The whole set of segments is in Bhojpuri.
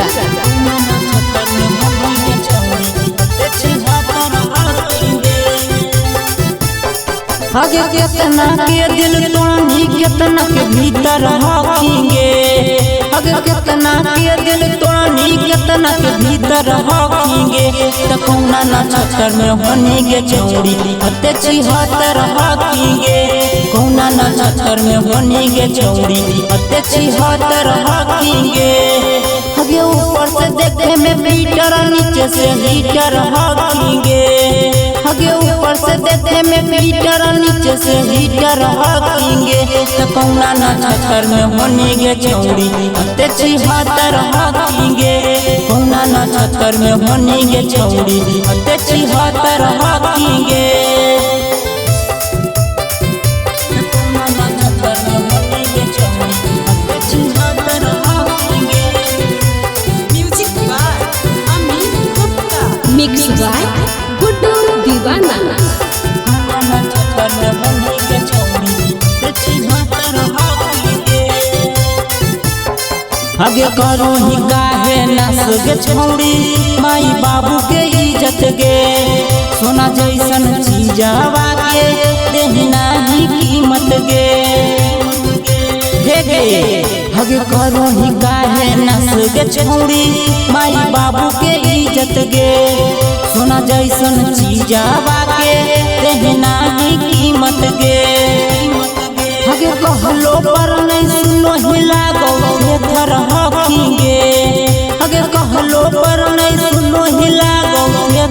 राजा। आगे कितना के दिल तोड़नी कितना के भीतर रखेंगे। आगे कितना के दिल तोड़नी कितना के भीतर रखेंगे। तो कौना ना छतर में होनी गे चौड़ी हते छिहत्तर रखेंगे। कौना ना छतर में होनी गे चौड़ी हते छिहत्तर रखेंगे। आगे ऊपर से देखे में मीटर नीचे से हीटर रखेंगे। आगे ऊपर से देखे में मीटर नीचे से हीटर रखेंगे। तो कौना ना छतर में होनी गे चौड़ी हते छिहत्तर रखेंगे। कौना ना छतर में होनी गे चौड़ी हते छिहत्तर रखेंगे। मिक्स बाय गुड्डू दीवाना। आगे करो ही गाहे नस गे छौड़ी माई बाबू के इज्जत गे। सोना जैसन चीजवा के देहना ही कीमत गे। आगे करो ही गाहे नस गे छौड़ी माई बाबू के इज्जत गे। सोना जैसन चीजवा के देहना ही कीमत गे। आगे कहलो पर नहीं सुनो हिला गौ थर हकींगे। आगे कहलो पर नहीं सुनो हिला गौ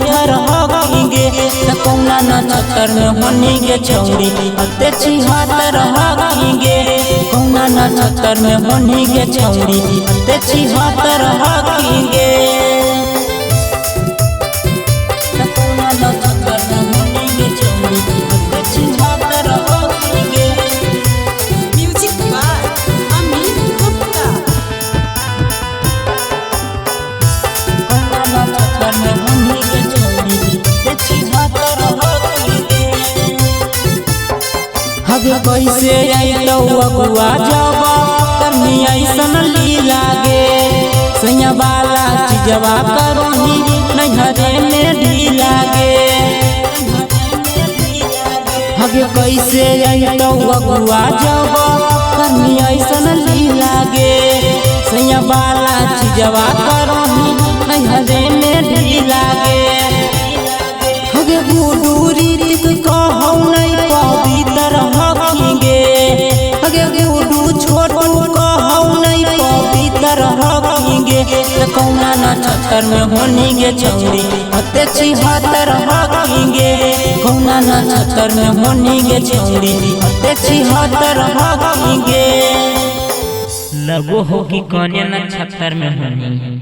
थर हकींगे। तो कौना ना छतर में होनी गे चौड़ी हते छिहत्तर रखेंगे। कौना ना छतर में होनी गे चौड़ी हते छिहत्तर रखेंगे। आगे कैसे आइलो अगुआ जब करनी ऐसन लीला गे। सैया वाला चीजवा करोही नैहरे में ढीला गे। आगे कैसे आइलो अगुआ जब करनी ऐसन लीला गे। सैया वाला चीजवा करोही नैहरे में ढीला गे। आगे गुडू रीतिक कहौ नहीं पवित्र रखेंगे। आगे गुडू छोटू कहौ नहीं पवित्र रखेंगे। तो कौना ना छतर में होनी गे चौड़ी हते छिहत्तर रखेंगे। कौना ना छतर में होनी गे चौड़ी हते छिहत्तर रखेंगे। लगो हो कि कौन ना छतर में होनी।